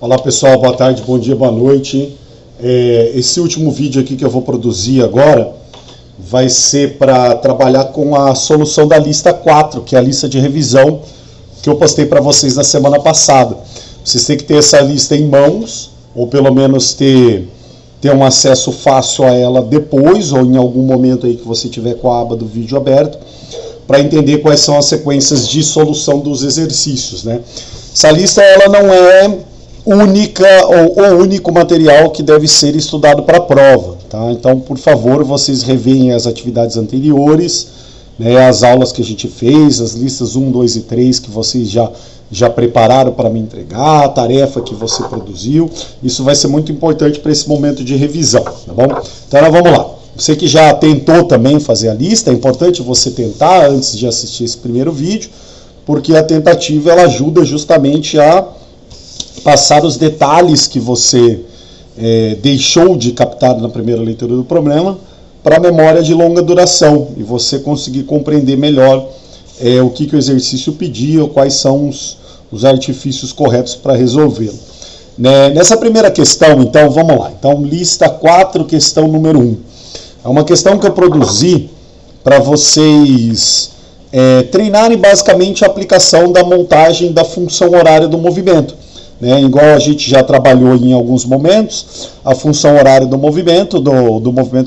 Olá pessoal, boa tarde, bom dia, boa noite. Esse último vídeo aqui que eu vou produzir agora vai ser para trabalhar com a solução da lista 4, que é a lista de revisão que eu postei para vocês na semana passada. Vocês têm que ter essa lista em mãos, ou pelo menos ter um acesso fácil a ela depois, ou em algum momento aí que você tiver com a aba do vídeo aberto, para entender quais são as sequências de solução dos exercícios, né? Essa lista ela não é única ou o único material que deve ser estudado para a prova, tá? Então, por favor, vocês reveem as atividades anteriores, né, as aulas que a gente fez, as listas 1, 2 e 3 que vocês já prepararam para me entregar, a tarefa que você produziu. Isso vai ser muito importante para esse momento de revisão, tá bom? Então, vamos lá. Você que já tentou também fazer a lista, é importante você tentar antes de assistir esse primeiro vídeo, porque a tentativa ela ajuda justamente a passar os detalhes que você deixou de captar na primeira leitura do problema para a memória de longa duração e você conseguir compreender melhor o que o exercício pedia ou quais são os artifícios corretos para resolvê-lo. Nessa primeira questão, então, vamos lá. Então, lista 4, questão número 1. É uma questão que eu produzi para vocês treinarem basicamente a aplicação da montagem da função horária do movimento. Igual a gente já trabalhou em alguns momentos, a função horária do movimento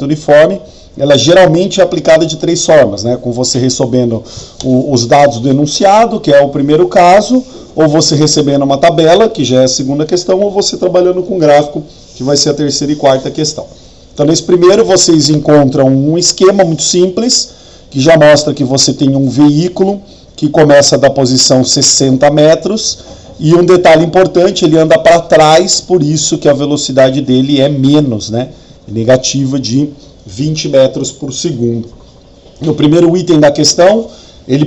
uniforme, ela geralmente é aplicada de 3 formas, com você recebendo os dados do enunciado, que é o primeiro caso, ou você recebendo uma tabela, que já é a segunda questão, ou você trabalhando com gráfico, que vai ser a terceira e quarta questão. Então, nesse primeiro, vocês encontram um esquema muito simples, que já mostra que você tem um veículo que começa da posição 60 metros, e um detalhe importante, ele anda para trás, por isso que a velocidade dele é menos, negativa de 20 metros por segundo. No primeiro item da questão, ele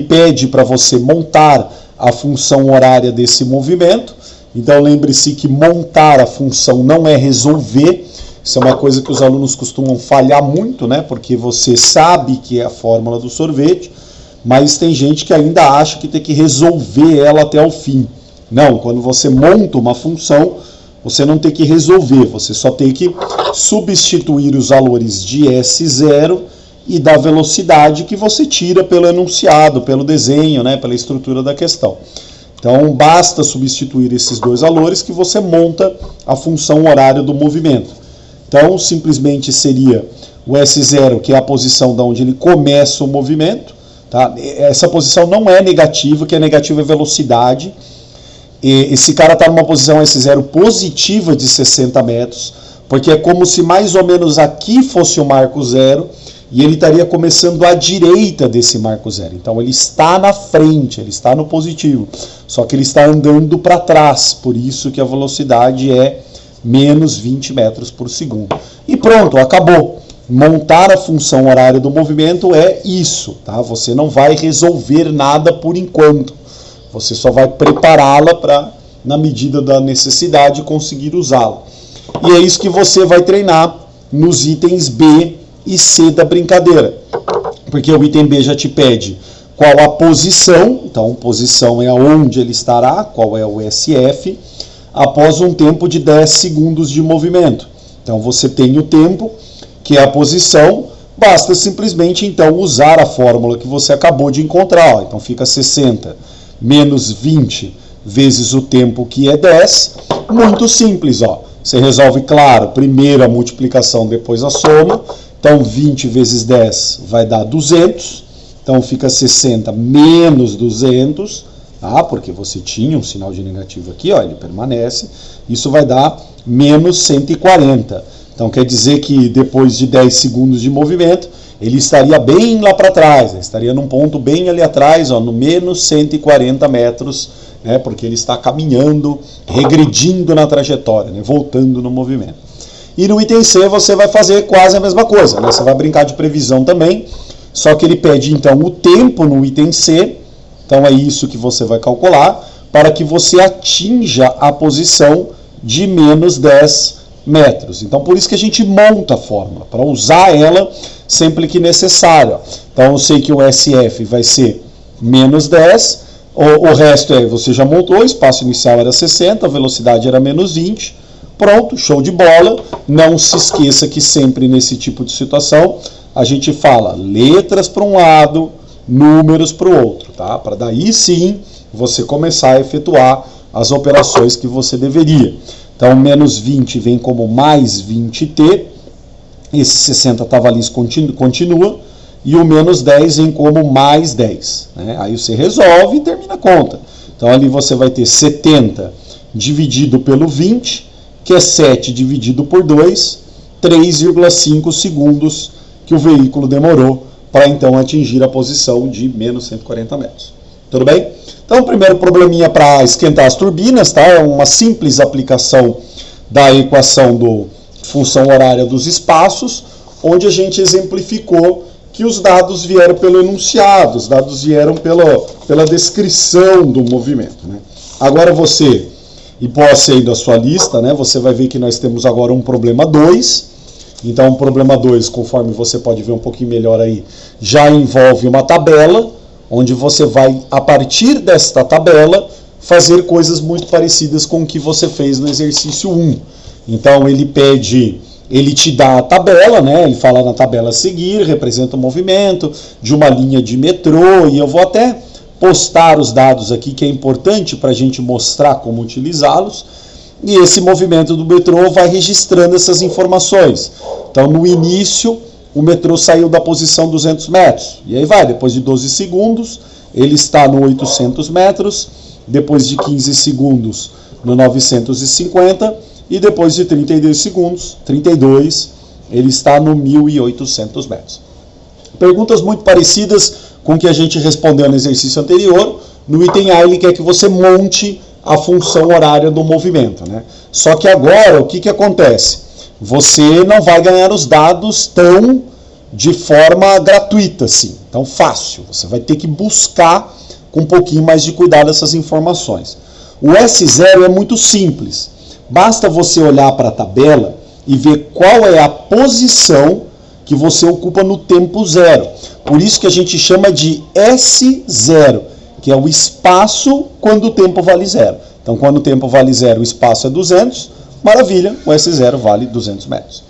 pede para você montar a função horária desse movimento. Então, lembre-se que montar a função não é resolver. Isso é uma coisa que os alunos costumam falhar muito, porque você sabe que é a fórmula do sorvete, mas tem gente que ainda acha que tem que resolver ela até o fim. Não, quando você monta uma função, você não tem que resolver, você só tem que substituir os valores de S0 e da velocidade que você tira pelo enunciado, pelo desenho, pela estrutura da questão. Então, basta substituir esses 2 valores que você monta a função horária do movimento. Então, simplesmente seria o S0, que é a posição de onde ele começa o movimento. Tá? Essa posição não é negativa, o que é negativo é velocidade. Esse cara está numa posição S0 positiva de 60 metros, porque é como se mais ou menos aqui fosse o marco zero, e ele estaria começando à direita desse marco zero. Então ele está na frente, ele está no positivo, só que ele está andando para trás, por isso que a velocidade é menos 20 metros por segundo. E pronto, acabou. Montar a função horária do movimento é isso, tá? Você não vai resolver nada por enquanto. Você só vai prepará-la para, na medida da necessidade, conseguir usá-la. E é isso que você vai treinar nos itens B e C da brincadeira. Porque o item B já te pede qual a posição, então posição é aonde ele estará, qual é o SF, após um tempo de 10 segundos de movimento. Então você tem o tempo, que é a posição, basta simplesmente então usar a fórmula que você acabou de encontrar. Então fica 60 menos 20 vezes o tempo, que é 10. Muito simples, Você resolve, claro, primeiro a multiplicação, depois a soma. Então 20 vezes 10 vai dar 200. Então fica 60 menos 200, porque você tinha um sinal de negativo aqui, ele permanece. Isso vai dar menos 140. Então quer dizer que depois de 10 segundos de movimento, ele estaria bem lá para trás, estaria num ponto bem ali atrás, no menos 140 metros, porque ele está caminhando, regredindo na trajetória, voltando no movimento. E no item C você vai fazer quase a mesma coisa, você vai brincar de previsão também, só que ele pede então o tempo no item C, então é isso que você vai calcular, para que você atinja a posição de menos 10 metros. Então, por isso que a gente monta a fórmula, para usar ela sempre que necessário. Então, eu sei que o SF vai ser menos 10, O resto você já montou, o espaço inicial era 60, a velocidade era menos 20, pronto, show de bola. Não se esqueça que sempre nesse tipo de situação a gente fala letras para um lado, números para o outro, tá? Para daí sim você começar a efetuar as operações que você deveria. Então, menos 20 vem como mais 20t, esse 60 tavalis continua, e o menos 10 vem como mais 10. Né? Aí você resolve e termina a conta. Então, ali você vai ter 70 dividido pelo 20, que é 7 dividido por 2, 3,5 segundos que o veículo demorou para então atingir a posição de menos 140 metros. Tudo bem? Então, o primeiro probleminha para esquentar as turbinas, tá? É uma simples aplicação da equação do função horária dos espaços, onde a gente exemplificou que os dados vieram pelo enunciado, os dados vieram pela descrição do movimento. Né? Agora você, e posse aí da sua lista, né, você vai ver que nós temos agora um problema 2. Então, o problema 2, conforme você pode ver um pouquinho melhor aí, já envolve uma tabela, onde você vai, a partir desta tabela, fazer coisas muito parecidas com o que você fez no exercício 1. Então, ele te dá a tabela, né? Ele fala na tabela a seguir, representa o movimento de uma linha de metrô, e eu vou até postar os dados aqui, que é importante para a gente mostrar como utilizá-los. E esse movimento do metrô vai registrando essas informações. Então, no início, o metrô saiu da posição 200 metros. E aí vai, depois de 12 segundos, ele está no 800 metros, depois de 15 segundos, no 950, e depois de 32 segundos, ele está no 1.800 metros. Perguntas muito parecidas com o que a gente respondeu no exercício anterior. No item A, ele quer que você monte a função horária do movimento. Né? Só que agora, o que acontece? Você não vai ganhar os dados tão de forma gratuita assim, tão fácil. Você vai ter que buscar com um pouquinho mais de cuidado essas informações. O S0 é muito simples. Basta você olhar para a tabela e ver qual é a posição que você ocupa no tempo zero. Por isso que a gente chama de S0, que é o espaço quando o tempo vale zero. Então, quando o tempo vale zero, o espaço é 200, maravilha, o S0 vale 200 metros.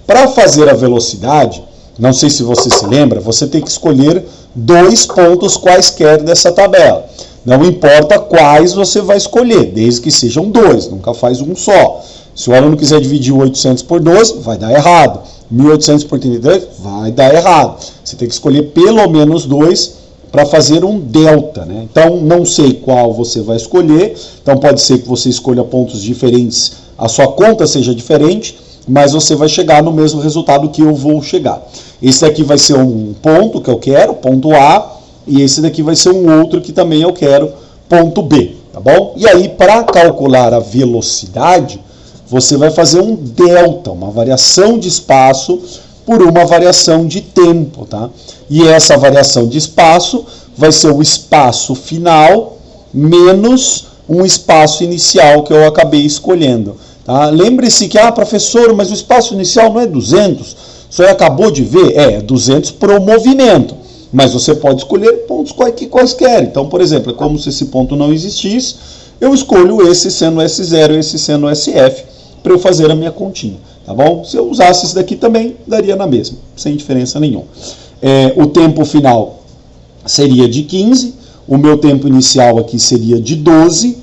Para fazer a velocidade, não sei se você se lembra, você tem que escolher 2 pontos quaisquer dessa tabela. Não importa quais você vai escolher, desde que sejam 2, nunca faz um só. Se o aluno quiser dividir o 800 por 12, vai dar errado. 1.800 por 32, vai dar errado. Você tem que escolher pelo menos 2 para fazer um delta. Né? Então, não sei qual você vai escolher. Então, pode ser que você escolha pontos diferentes, a sua conta seja diferente, mas você vai chegar no mesmo resultado que eu vou chegar. Esse daqui vai ser um ponto que eu quero, ponto A, e esse daqui vai ser um outro que também eu quero, ponto B, tá bom? E aí, para calcular a velocidade, você vai fazer um delta, uma variação de espaço por uma variação de tempo, tá? E essa variação de espaço vai ser o espaço final menos um espaço inicial que eu acabei escolhendo. Tá? Lembre-se que, professor, mas o espaço inicial não é 200, o senhor acabou de ver, é 200 para o movimento, mas você pode escolher pontos quaisquer. Então, por exemplo, é como se esse ponto não existisse, eu escolho esse sendo S0 e esse sendo SF para eu fazer a minha continha, tá bom? Se eu usasse esse daqui também, daria na mesma, sem diferença nenhuma. O tempo final seria de 15, o meu tempo inicial aqui seria de 12,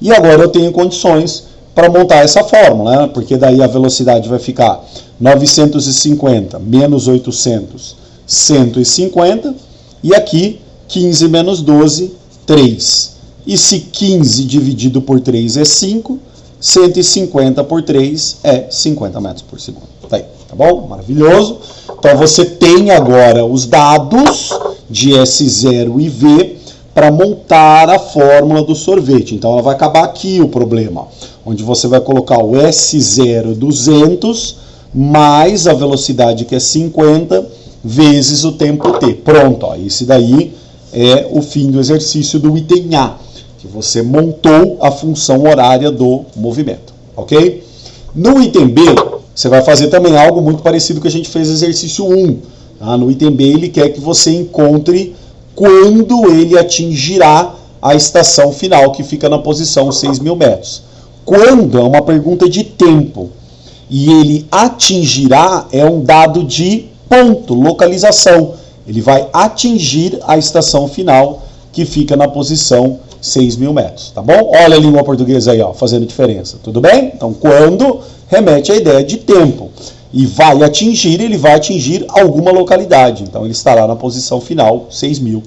e agora eu tenho condições para montar essa fórmula, né? Porque daí a velocidade vai ficar 950 menos 800, 150, e aqui 15 menos 12, 3. E se 15 dividido por 3 é 5, 150 por 3 é 50 metros por segundo. Tá aí, tá bom? Maravilhoso. Então você tem agora os dados de S0 e V para montar a fórmula do sorvete. Então ela vai acabar aqui o problema, onde você vai colocar o S0 200 mais a velocidade que é 50 vezes o tempo t. Pronto, ó, esse daí é o fim do exercício do item A, que você montou a função horária do movimento, ok? No item B, você vai fazer também algo muito parecido que a gente fez no exercício 1. Tá? No item B, ele quer que você encontre quando ele atingirá a estação final, que fica na posição 6.000 metros. Quando? É uma pergunta de tempo. E ele atingirá é um dado de ponto, localização. Ele vai atingir a estação final, que fica na posição 6.000 metros, tá bom? Olha a língua portuguesa aí, ó, fazendo diferença, tudo bem? Então, quando remete à ideia de tempo. E vai atingir, ele vai atingir alguma localidade. Então, ele estará na posição final, 6.000.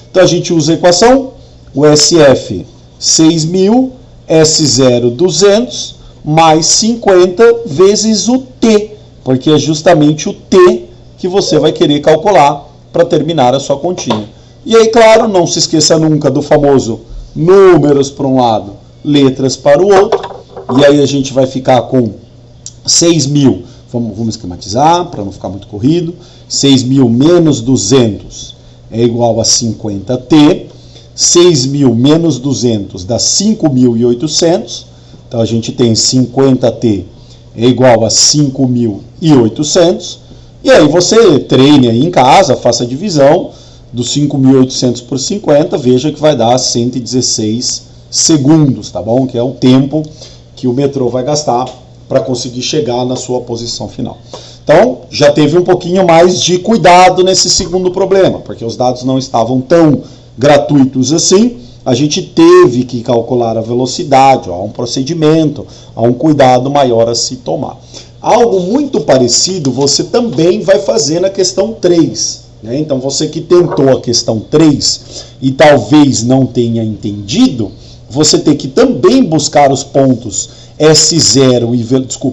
Então, a gente usa a equação, o SF 6.000, S0 200, mais 50 vezes o T, porque é justamente o T que você vai querer calcular para terminar a sua continha. E aí, claro, não se esqueça nunca do famoso números para um lado, letras para o outro. E aí a gente vai ficar com 6.000. Vamos esquematizar para não ficar muito corrido. 6.000 menos 200 é igual a 50T. 6.000 menos 200 dá 5.800. Então a gente tem 50T é igual a 5.800. E aí você treine aí em casa, faça a divisão dos 5.800 por 50, veja que vai dar 116 segundos, tá bom? Que é o tempo que o metrô vai gastar para conseguir chegar na sua posição final. Então, já teve um pouquinho mais de cuidado nesse segundo problema, porque os dados não estavam tão gratuitos assim. A gente teve que calcular a velocidade, ó, há um procedimento, há um cuidado maior a se tomar. Algo muito parecido você também vai fazer na questão 3. Então, você que tentou a questão 3 e talvez não tenha entendido, você tem que também buscar os pontos S0 e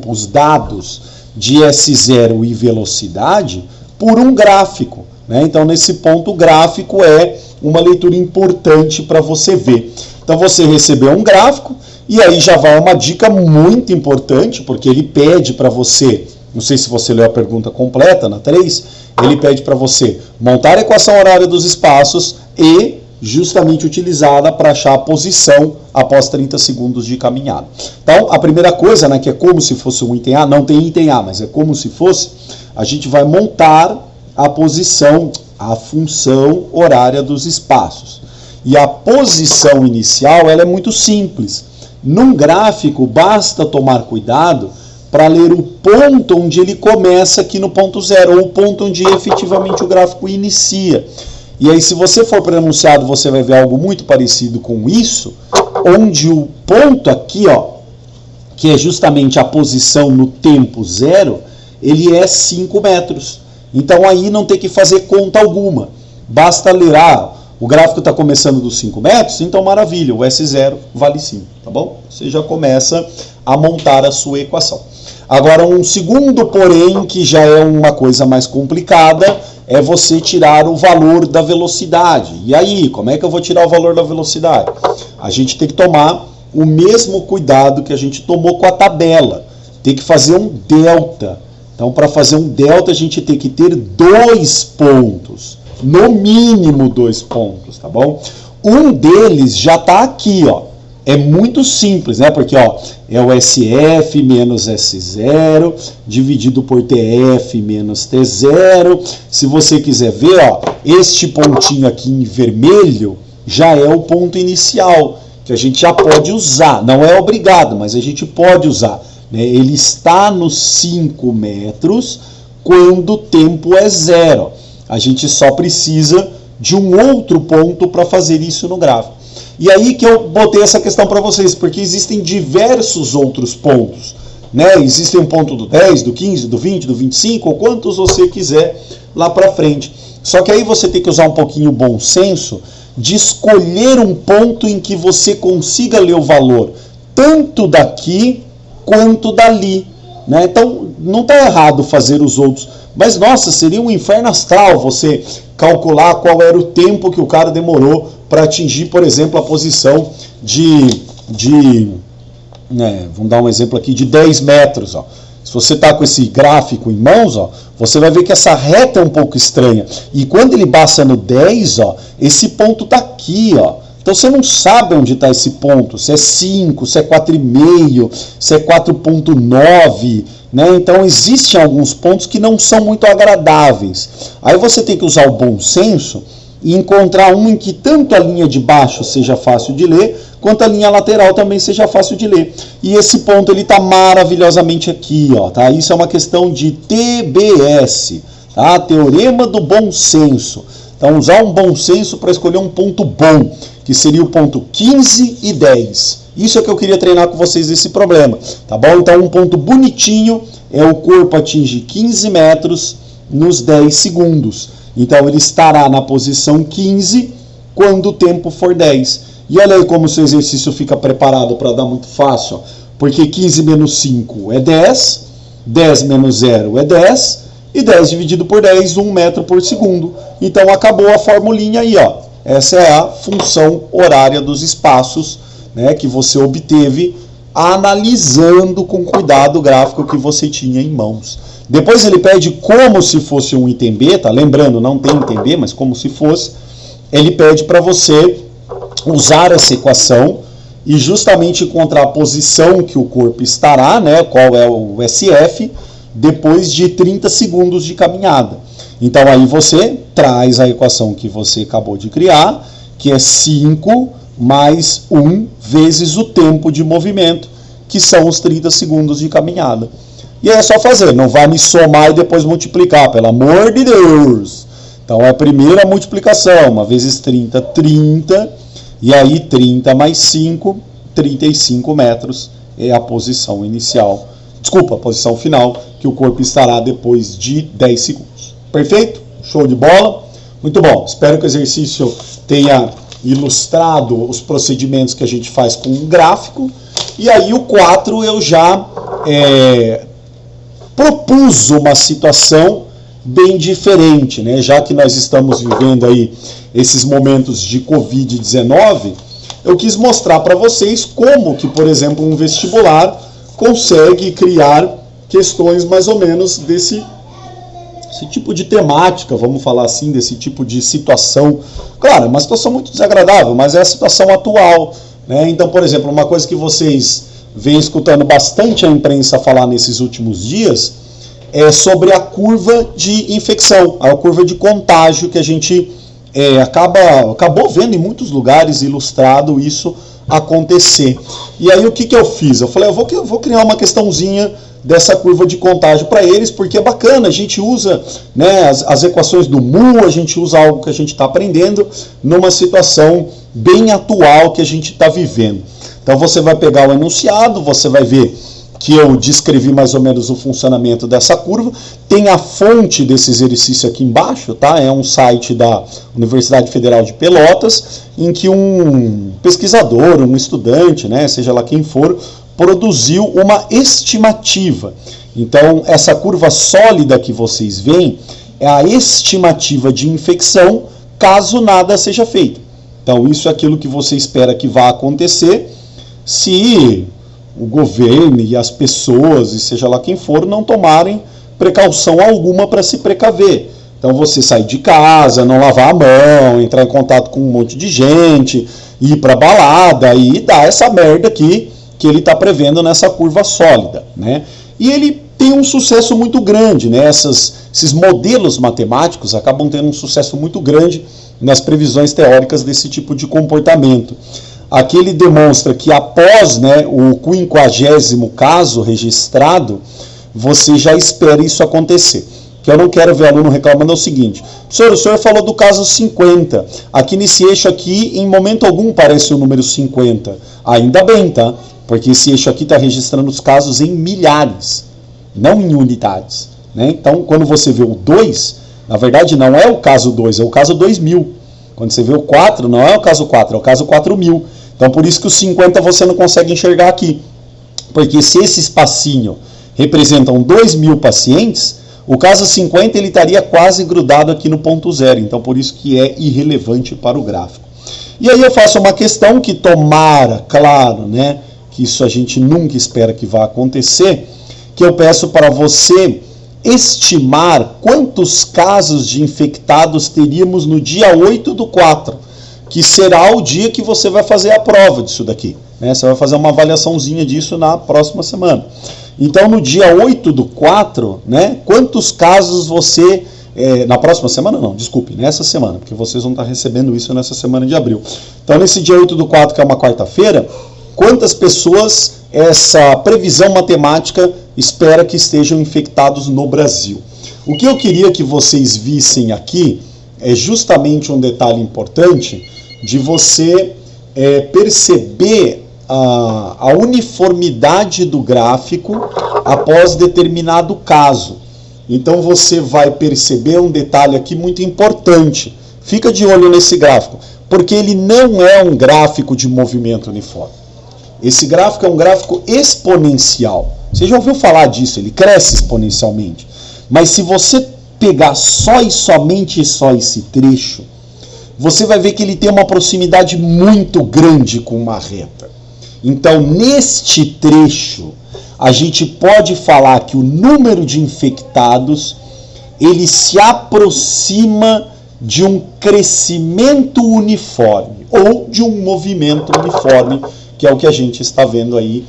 os dados de S0 e velocidade por um gráfico. Então, nesse ponto, o gráfico é uma leitura importante para você ver. Então, você recebeu um gráfico e aí já vai uma dica muito importante, porque ele pede para você, não sei se você leu a pergunta completa na 3, ele pede para você montar a equação horária dos espaços e justamente utilizá-la para achar a posição após 30 segundos de caminhada. Então, a primeira coisa, né, que é como se fosse um item A, não tem item A, mas é como se fosse, a gente vai montar a posição, a função horária dos espaços. E a posição inicial, ela é muito simples. Num gráfico, basta tomar cuidado para ler o ponto onde ele começa aqui no ponto 0, ou o ponto onde efetivamente o gráfico inicia. E aí, se você for para o enunciado, você vai ver algo muito parecido com isso, onde o ponto aqui, ó, que é justamente a posição no tempo 0, ele é 5 metros. Então aí não tem que fazer conta alguma. Basta ler, o gráfico está começando dos 5 metros, então maravilha, o S0 vale 5, tá bom? Você já começa a montar a sua equação. Agora, um segundo porém, que já é uma coisa mais complicada, é você tirar o valor da velocidade. E aí, como é que eu vou tirar o valor da velocidade? A gente tem que tomar o mesmo cuidado que a gente tomou com a tabela. Tem que fazer um delta. Então, para fazer um delta, a gente tem que ter 2 pontos. No mínimo 2 pontos, tá bom? Um deles já está aqui, ó. É muito simples, né? Porque ó, é o SF menos S0 dividido por TF menos T0. Se você quiser ver, ó, este pontinho aqui em vermelho já é o ponto inicial, que a gente já pode usar. Não é obrigado, mas a gente pode usar. Né? Ele está nos 5 metros quando o tempo é 0. A gente só precisa de um outro ponto para fazer isso no gráfico. E aí que eu botei essa questão para vocês, porque existem diversos outros pontos. Né? Existem um ponto do 10, do 15, do 20, do 25, ou quantos você quiser lá para frente. Só que aí você tem que usar um pouquinho o bom senso de escolher um ponto em que você consiga ler o valor tanto daqui quanto dali. Né? Então, não está errado fazer os outros. Mas, nossa, seria um inferno astral você calcular qual era o tempo que o cara demorou para atingir, por exemplo, a posição vamos dar um exemplo aqui, de 10 metros. Ó. Se você está com esse gráfico em mãos, ó, você vai ver que essa reta é um pouco estranha. E quando ele passa no 10, ó, esse ponto está aqui. Ó. Então você não sabe onde está esse ponto, se é 5, se é 4,5, se é 4,9. Né? Então existem alguns pontos que não são muito agradáveis. Aí você tem que usar o bom senso e encontrar um em que tanto a linha de baixo seja fácil de ler, quanto a linha lateral também seja fácil de ler. E esse ponto ele está maravilhosamente aqui, ó, tá? Isso é uma questão de TBS, tá? Teorema do bom senso. Então, usar um bom senso para escolher um ponto bom, que seria o ponto 15 e 10. Isso é que eu queria treinar com vocês esse problema, tá bom? Então, um ponto bonitinho é o corpo atinge 15 metros nos 10 segundos. Então, ele estará na posição 15 quando o tempo for 10. E olha aí como o seu exercício fica preparado para dar muito fácil, ó. Porque 15 menos 5 é 10, 10 menos 0 é 10, e 10 dividido por 10, 1 metro por segundo. Então acabou a formulinha aí, ó. Essa é a função horária dos espaços, né, que você obteve analisando com cuidado o gráfico que você tinha em mãos. Depois ele pede como se fosse um item B, tá? Lembrando, não tem item B, mas como se fosse. Ele pede para você usar essa equação e justamente encontrar a posição que o corpo estará, né, qual é o SF, depois de 30 segundos de caminhada. Então aí você traz a equação que você acabou de criar, que é 5 mais 1 vezes o tempo de movimento, que são os 30 segundos de caminhada. E aí é só fazer, não vai me somar e depois multiplicar, pelo amor de Deus. Então é a primeira multiplicação, 1 vezes 30, 30, e aí 30 mais 5, 35 metros é a posição inicial. Desculpa, a posição final, que o corpo estará depois de 10 segundos. Perfeito? Show de bola? Muito bom. Espero que o exercício tenha ilustrado os procedimentos que a gente faz com um gráfico. E aí o 4 eu já propus uma situação bem diferente, né? Já que nós estamos vivendo aí esses momentos de Covid-19, eu quis mostrar para vocês como que, por exemplo, um vestibular consegue criar questões mais ou menos desse tipo de temática, vamos falar assim, desse tipo de situação. Claro, é uma situação muito desagradável, mas é a situação atual, né? Então, por exemplo, uma coisa que vocês vêm escutando bastante a imprensa falar nesses últimos dias é sobre a curva de infecção, a curva de contágio que a gente acabou vendo em muitos lugares ilustrado isso acontecer. E aí o que eu fiz? Eu falei, eu vou criar uma questãozinha dessa curva de contágio para eles, porque é bacana, a gente usa, né, as equações do Mu, a gente usa algo que a gente está aprendendo numa situação bem atual que a gente está vivendo. Então você vai pegar o enunciado, você vai ver que eu descrevi mais ou menos o funcionamento dessa curva. Tem a fonte desse exercício aqui embaixo, tá? É um site da Universidade Federal de Pelotas, em que um pesquisador, um estudante, né, seja lá quem for, produziu uma estimativa. Então, essa curva sólida que vocês veem é a estimativa de infecção caso nada seja feito. Então, isso é aquilo que você espera que vá acontecer se o governo e as pessoas, e seja lá quem for, não tomarem precaução alguma para se precaver. Então você sair de casa, não lavar a mão, entrar em contato com um monte de gente, ir para balada e dar essa merda aqui que ele está prevendo nessa curva sólida, né? E ele tem um sucesso muito grande, né? Esses modelos matemáticos acabam tendo um sucesso muito grande nas previsões teóricas desse tipo de comportamento. Aqui ele demonstra que após, né, o 50º caso registrado, você já espera isso acontecer. O que eu não quero ver aluno reclamando é o seguinte: professor, o senhor falou do caso 50. Aqui nesse eixo aqui, em momento algum parece o número 50. Ainda bem, tá? Porque esse eixo aqui está registrando os casos em milhares, não em unidades, né? Então, quando você vê o 2, na verdade não é o caso 2, é o caso 2000. Quando você vê o 4, não é o caso 4, é o caso 4000. Então, por isso que o 50 você não consegue enxergar aqui. Porque se esse espacinho representam 2.000 pacientes, o caso 50 ele estaria quase grudado aqui no ponto zero. Então, por isso que é irrelevante para o gráfico. E aí eu faço uma questão que tomara, claro, né, que isso a gente nunca espera que vá acontecer, que eu peço para você estimar quantos casos de infectados teríamos no dia 8/4, que será o dia que você vai fazer a prova disso daqui, né? Você vai fazer uma avaliaçãozinha disso na próxima semana. Então, no dia 8/4, né, quantos casos você Na próxima semana não, desculpe, nessa semana, porque vocês vão estar recebendo isso nessa semana de abril. Então, nesse dia 8/4, que é uma quarta-feira, quantas pessoas essa previsão matemática espera que estejam infectados no Brasil? O que eu queria que vocês vissem aqui é justamente um detalhe importante de você perceber a uniformidade do gráfico após determinado caso. Então você vai perceber um detalhe aqui muito importante. Fica de olho nesse gráfico, porque ele não é um gráfico de movimento uniforme. Esse gráfico é um gráfico exponencial. Você já ouviu falar disso, ele cresce exponencialmente. Mas se você pegar só e somente só esse trecho, você vai ver que ele tem uma proximidade muito grande com uma reta. Então, neste trecho, a gente pode falar que o número de infectados, ele se aproxima de um crescimento uniforme, ou de um movimento uniforme, que é o que a gente está vendo aí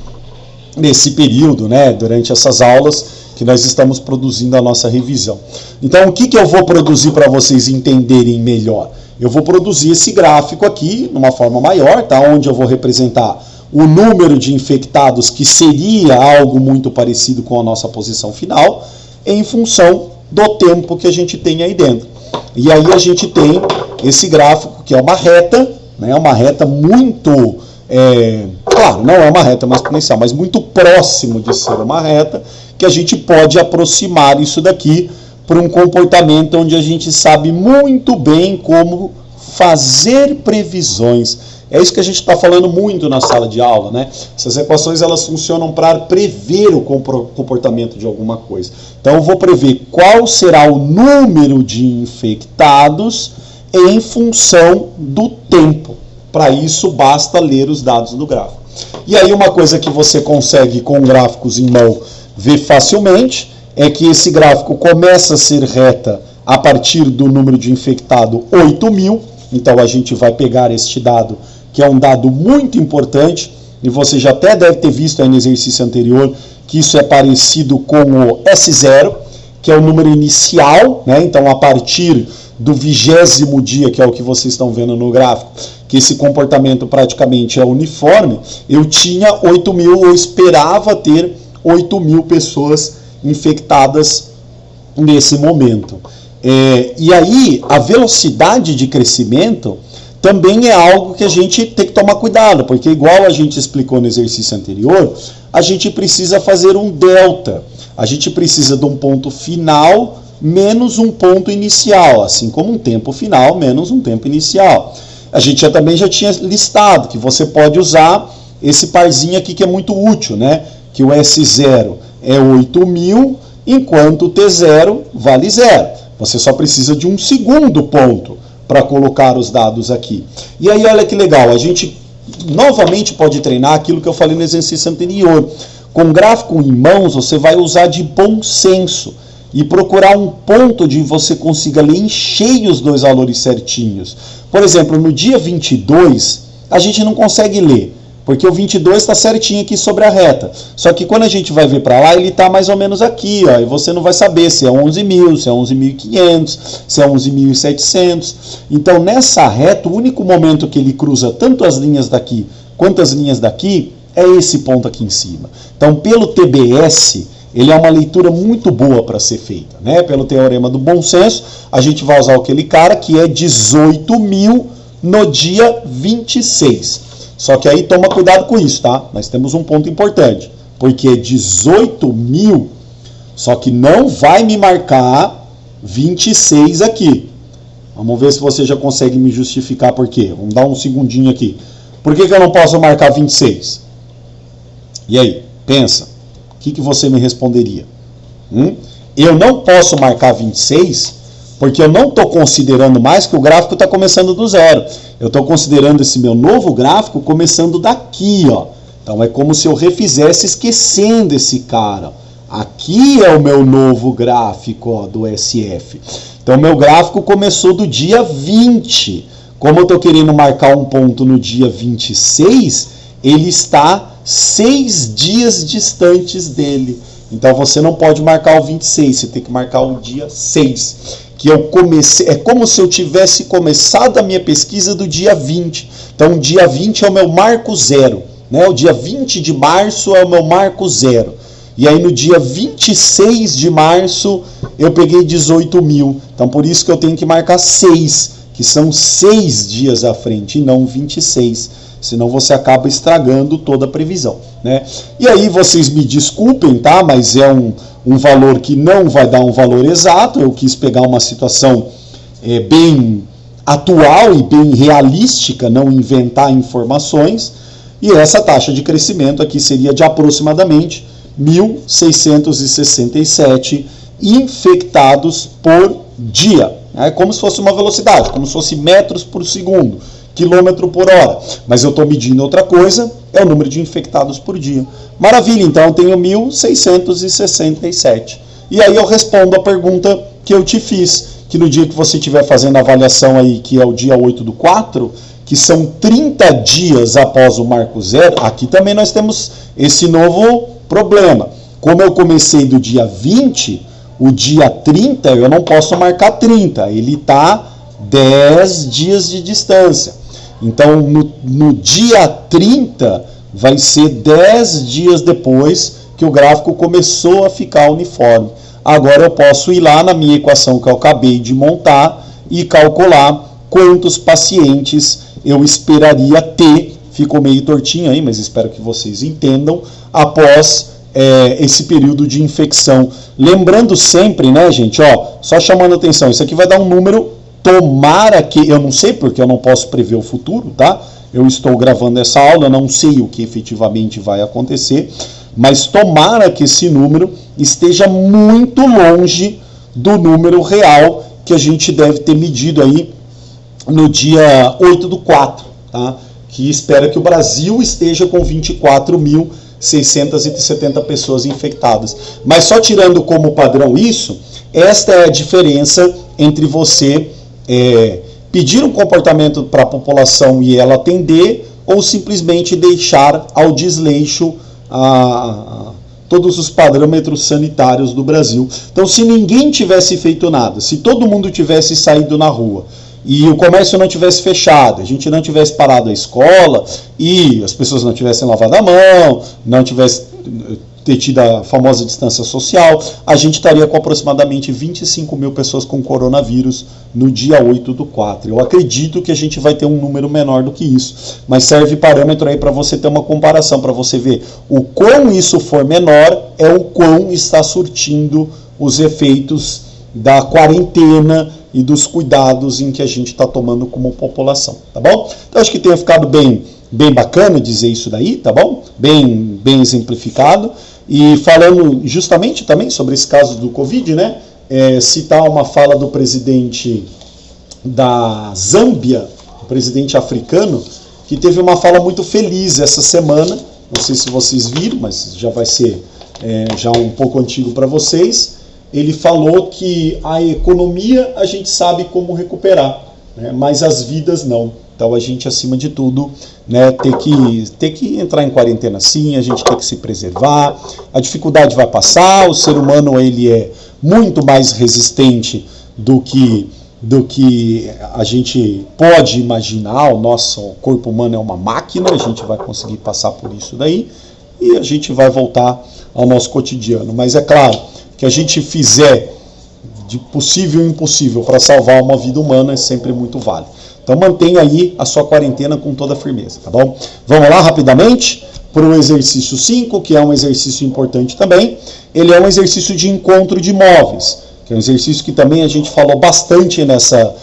nesse período, né, durante essas aulas que nós estamos produzindo a nossa revisão. Então, o que eu vou produzir para vocês entenderem melhor? Eu vou produzir esse gráfico aqui, numa forma maior, tá? Onde eu vou representar o número de infectados, que seria algo muito parecido com a nossa posição final, em função do tempo que a gente tem aí dentro. E aí a gente tem esse gráfico, que é uma reta, né? Uma reta muito, claro, não é uma reta mais exponencial, mas muito próximo de ser uma reta, que a gente pode aproximar isso daqui para um comportamento onde a gente sabe muito bem como fazer previsões. É isso que a gente está falando muito na sala de aula, né? Essas equações, elas funcionam para prever o comportamento de alguma coisa. Então eu vou prever qual será o número de infectados em função do tempo. Para isso basta ler os dados do gráfico. E aí uma coisa que você consegue com gráficos em mão ver facilmente é que esse gráfico começa a ser reta a partir do número de infectado 8.000. Então a gente vai pegar este dado, que é um dado muito importante, e você já até deve ter visto aí no exercício anterior, que isso é parecido com o S0, que é o número inicial, né? Então a partir do 20º dia, que é o que vocês estão vendo no gráfico, que esse comportamento praticamente é uniforme, eu tinha 8.000, eu esperava ter 8.000 pessoas infectadas nesse momento. E aí a velocidade de crescimento também é algo que a gente tem que tomar cuidado, porque igual a gente explicou no exercício anterior, a gente precisa fazer um delta. A gente precisa de um ponto final menos um ponto inicial, assim como um tempo final menos um tempo inicial. A gente também já tinha listado que você pode usar esse parzinho aqui que é muito útil, né? Que o S0 é 8.000, enquanto o T0 vale 0. Você só precisa de um segundo ponto para colocar os dados aqui. E aí olha que legal, a gente novamente pode treinar aquilo que eu falei no exercício anterior. Com gráfico em mãos, você vai usar de bom senso e procurar um ponto onde você consiga ler em cheio os dois valores certinhos. Por exemplo, no dia 22, a gente não consegue ler, porque o 22 está certinho aqui sobre a reta. Só que quando a gente vai ver para lá, ele está mais ou menos aqui, ó, e você não vai saber se é 11.000, se é 11.500, se é 11.700. Então, nessa reta, o único momento que ele cruza tanto as linhas daqui quanto as linhas daqui é esse ponto aqui em cima. Então, pelo TBS, ele é uma leitura muito boa para ser feita, né? Pelo teorema do bom senso, a gente vai usar aquele cara que é 18.000 no dia 26. Só que aí toma cuidado com isso, tá? Nós temos um ponto importante, porque é 18.000, só que não vai me marcar 26 aqui. Vamos ver se você já consegue me justificar por quê. Vamos dar um segundinho aqui. Por que eu não posso marcar 26? E aí, pensa. O que você me responderia? Eu não posso marcar 26 porque eu não estou considerando mais que o gráfico está começando do zero. Eu estou considerando esse meu novo gráfico começando daqui, ó. Então é como se eu refizesse esquecendo esse cara. Aqui é o meu novo gráfico, ó, do SF. Então o meu gráfico começou do dia 20. Como eu estou querendo marcar um ponto no dia 26, ele está 6 dias distantes dele. Então você não pode marcar o 26, você tem que marcar o dia 6. que eu comecei, é como se eu tivesse começado a minha pesquisa do dia 20. Então, o dia 20 é o meu marco zero, né? O dia 20 de março é o meu marco zero. E aí, no dia 26 de março, eu peguei 18 mil. Então, por isso que eu tenho que marcar 6, que são 6 dias à frente, e não 26. Senão você acaba estragando toda a previsão, né? E aí, vocês me desculpem, tá? Mas é um valor que não vai dar um valor exato. Eu quis pegar uma situação bem atual e bem realística, não inventar informações. E essa taxa de crescimento aqui seria de aproximadamente 1.667 infectados por dia. É como se fosse uma velocidade, como se fosse metros por segundo, quilômetro por hora. Mas eu estou medindo outra coisa, é o número de infectados por dia. Maravilha, então eu tenho 1.667. E aí eu respondo a pergunta que eu te fiz, que no dia que você estiver fazendo a avaliação aí, que é o dia 8/4, que são 30 dias após o marco zero, aqui também nós temos esse novo problema. Como eu comecei do dia 20, o dia 30 eu não posso marcar 30, ele está 10 dias de distância. Então, no dia 30, vai ser 10 dias depois que o gráfico começou a ficar uniforme. Agora eu posso ir lá na minha equação que eu acabei de montar e calcular quantos pacientes eu esperaria ter, ficou meio tortinho aí, mas espero que vocês entendam, após esse período de infecção. Lembrando sempre, né, gente, ó, só chamando atenção, isso aqui vai dar um número. Tomara que, eu não sei porque eu não posso prever o futuro, tá? Eu estou gravando essa aula, eu não sei o que efetivamente vai acontecer, mas tomara que esse número esteja muito longe do número real que a gente deve ter medido aí no dia 8/4, tá? Que espera que o Brasil esteja com 24.670 pessoas infectadas. Mas só tirando como padrão isso, esta é a diferença entre você pedir um comportamento para a população e ela atender, ou simplesmente deixar ao desleixo todos os parâmetros sanitários do Brasil. Então, se ninguém tivesse feito nada, se todo mundo tivesse saído na rua e o comércio não tivesse fechado, a gente não tivesse parado a escola e as pessoas não tivessem lavado a mão, não tivesse ter tido a famosa distância social, a gente estaria com aproximadamente 25 mil pessoas com coronavírus no dia 8/4. Eu acredito que a gente vai ter um número menor do que isso, mas serve parâmetro aí para você ter uma comparação, para você ver o quão isso for menor, é o quão está surtindo os efeitos da quarentena e dos cuidados em que a gente está tomando como população, tá bom? Então acho que tenha ficado bem bacana dizer isso daí, tá bom? Bem exemplificado. E falando justamente também sobre esse caso do Covid, né? Citar uma fala do presidente da Zâmbia, o presidente africano, que teve uma fala muito feliz essa semana. Não sei se vocês viram, mas já vai ser já um pouco antigo para vocês. Ele falou que a economia a gente sabe como recuperar, né? Mas as vidas não. Então a gente, acima de tudo, né, ter que entrar em quarentena sim, a gente tem que se preservar, a dificuldade vai passar, o ser humano ele é muito mais resistente do que a gente pode imaginar. O nosso corpo humano é uma máquina, a gente vai conseguir passar por isso daí e a gente vai voltar ao nosso cotidiano. Mas é claro que a gente fizer de possível e impossível para salvar uma vida humana é sempre muito válido. Então mantenha aí a sua quarentena com toda a firmeza, tá bom? Vamos lá rapidamente para o exercício 5, que é um exercício importante também. Ele é um exercício de encontro de móveis, que é um exercício que também a gente falou bastante nessa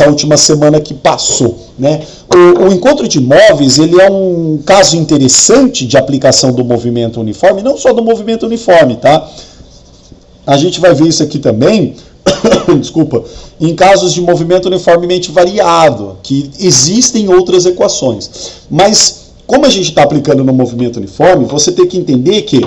última semana que passou, né? O encontro de móveis, ele é um caso interessante de aplicação do movimento uniforme, não só do movimento uniforme, tá? A gente vai ver isso aqui também, desculpa, em casos de movimento uniformemente variado, que existem outras equações. Mas, como a gente está aplicando no movimento uniforme, você tem que entender que,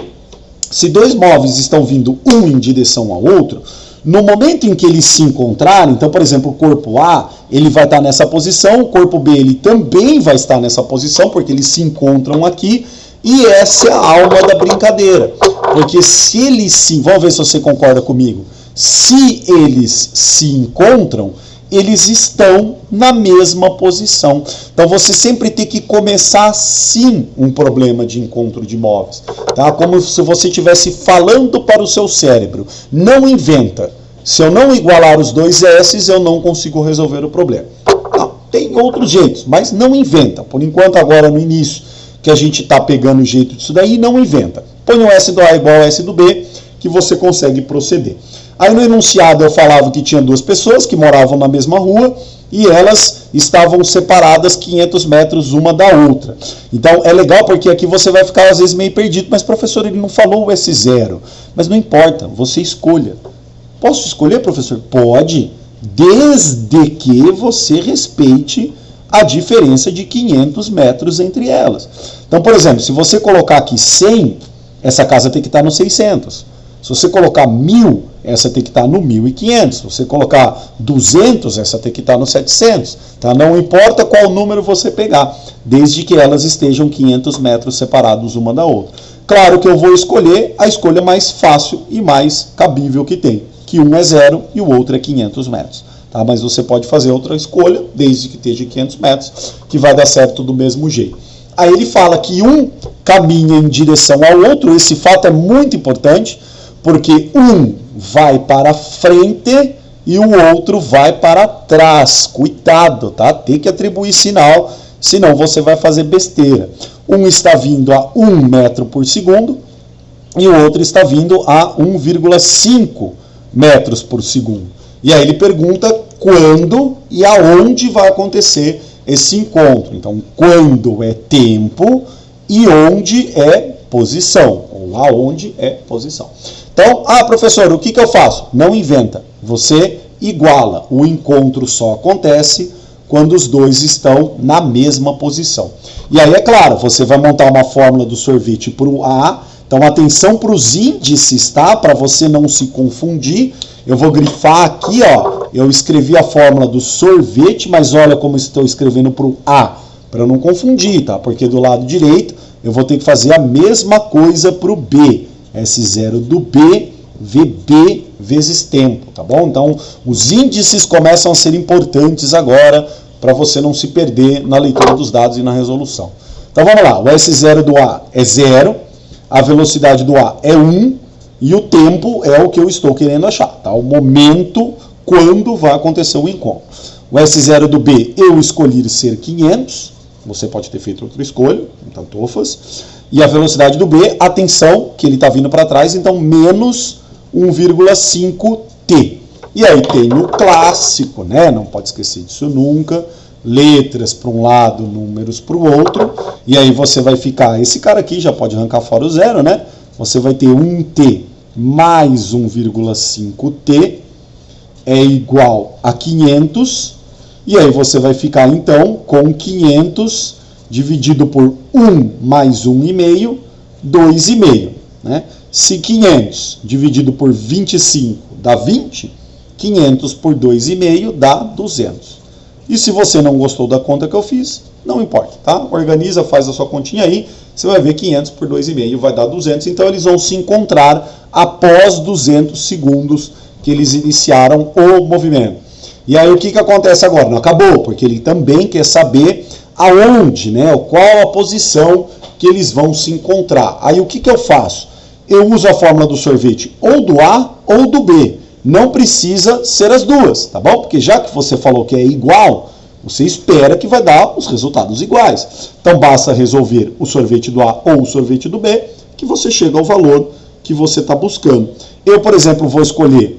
se dois móveis estão vindo um em direção ao outro, no momento em que eles se encontrarem, então, por exemplo, o corpo A, ele vai estar nessa posição, o corpo B, ele também vai estar nessa posição, porque eles se encontram aqui, e essa é a alma da brincadeira. Porque se eles se... Vamos ver se você concorda comigo. Se eles se encontram, eles estão na mesma posição. Então você sempre tem que começar sim um problema de encontro de móveis, tá? Como se você estivesse falando para o seu cérebro. Não inventa. Se eu não igualar os dois S's, eu não consigo resolver o problema. Não, tem outros jeitos, mas não inventa. Por enquanto, agora no início, que a gente está pegando o jeito disso daí, não inventa. Põe o S do A igual ao S do B, que você consegue proceder. Aí no enunciado eu falava que tinha duas pessoas que moravam na mesma rua e elas estavam separadas 500 metros uma da outra. Então é legal porque aqui você vai ficar às vezes meio perdido, mas professor, ele não falou o S0. Mas não importa, você escolha. Posso escolher, professor? Pode, desde que você respeite a diferença de 500 metros entre elas. Então, por exemplo, se você colocar aqui 100, essa casa tem que estar no 600. Se você colocar 1000, essa tem que estar no 1500. Se você colocar 200, essa tem que estar no 700. Tá? Não importa qual número você pegar, desde que elas estejam 500 metros separados uma da outra. Claro que eu vou escolher a escolha mais fácil e mais cabível que tem, que um é 0 e o outro é 500 metros. Tá? Mas você pode fazer outra escolha, desde que esteja 500 metros, que vai dar certo do mesmo jeito. Aí ele fala que um caminha em direção ao outro. Esse fato é muito importante, porque um vai para frente e o outro vai para trás. Cuidado, tá? Tem que atribuir sinal, senão você vai fazer besteira. Um está vindo a 1 metro por segundo e o outro está vindo a 1,5 metros por segundo. E aí ele pergunta quando e aonde vai acontecer esse encontro. Então, quando é tempo e onde é posição, ou aonde é posição. Então, professor, o que eu faço? Não inventa. Você iguala. O encontro só acontece quando os dois estão na mesma posição. E aí, é claro, você vai montar uma fórmula do sorvete para o A. Então, atenção para os índices, tá? Para você não se confundir. Eu vou grifar aqui, ó. Eu escrevi a fórmula do sorvete, mas olha como estou escrevendo para o A, para não confundir, tá? Porque do lado direito eu vou ter que fazer a mesma coisa para o B. S0 do B, VB vezes tempo, tá bom? Então, os índices começam a ser importantes agora para você não se perder na leitura dos dados e na resolução. Então, vamos lá. O S0 do A é 0, a velocidade do A é 1 e o tempo é o que eu estou querendo achar, tá? O momento quando vai acontecer o encontro. O S0 do B eu escolhi ser 500, você pode ter feito outra escolha, então tofas. E a velocidade do B, atenção, que ele está vindo para trás, então menos 1,5t. E aí tem o clássico, né? Não pode esquecer disso nunca. Letras para um lado, números para o outro. E aí você vai ficar, esse cara aqui já pode arrancar fora o zero, né? Você vai ter 1t mais 1,5t é igual a 500. E aí você vai ficar então com 500 dividido por 1 mais 1,5, 2,5. Né? Se 500 dividido por 25 dá 20, 500 por 2,5 dá 200. E se você não gostou da conta que eu fiz, não importa, tá? Organiza, faz a sua continha aí, você vai ver 500 por 2,5 vai dar 200. Então eles vão se encontrar após 200 segundos que eles iniciaram o movimento. E aí o que acontece agora? Não acabou, porque ele também quer saber aonde, né? Qual a posição que eles vão se encontrar. Aí o que eu faço? Eu uso a fórmula do sorvete ou do A ou do B. Não precisa ser as duas, tá bom? Porque já que você falou que é igual, você espera que vai dar os resultados iguais. Então basta resolver o sorvete do A ou o sorvete do B, que você chega ao valor que você está buscando. Eu, por exemplo, vou escolher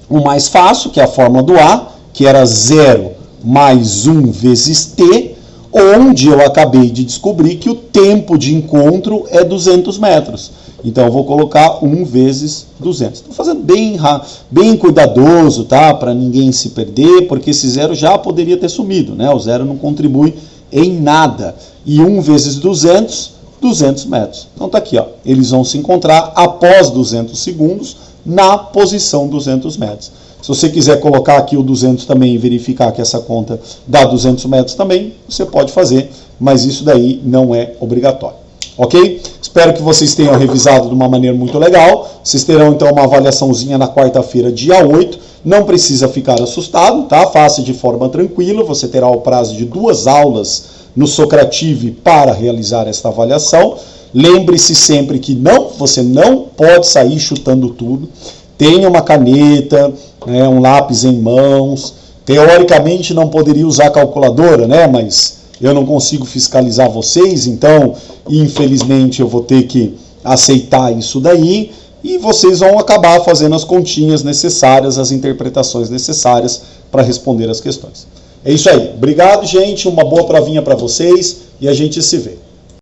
o mais fácil, que é a fórmula do A, que era 0 mais 1 vezes t, onde eu acabei de descobrir que o tempo de encontro é 200 metros. Então eu vou colocar 1 vezes 200. Estou fazendo bem cuidadoso, tá? Para ninguém se perder, porque esse zero já poderia ter sumido, né? O zero não contribui em nada. E 1 vezes 200, 200 metros. Então tá aqui, ó. Eles vão se encontrar após 200 segundos na posição 200 metros. Se você quiser colocar aqui o 200 também e verificar que essa conta dá 200 metros também, você pode fazer, mas isso daí não é obrigatório. Ok? Espero que vocês tenham revisado de uma maneira muito legal. Vocês terão então uma avaliaçãozinha na quarta-feira, dia 8. Não precisa ficar assustado, tá? Faça de forma tranquila. Você terá o prazo de 2 aulas no Socrative para realizar esta avaliação. Lembre-se sempre que você não pode sair chutando tudo. Tenha uma caneta, né, um lápis em mãos. Teoricamente não poderia usar calculadora, né? Mas eu não consigo fiscalizar vocês, então infelizmente eu vou ter que aceitar isso daí e vocês vão acabar fazendo as continhas necessárias, as interpretações necessárias para responder as questões. É isso aí. Obrigado, gente. Uma boa provinha para vocês e a gente se vê.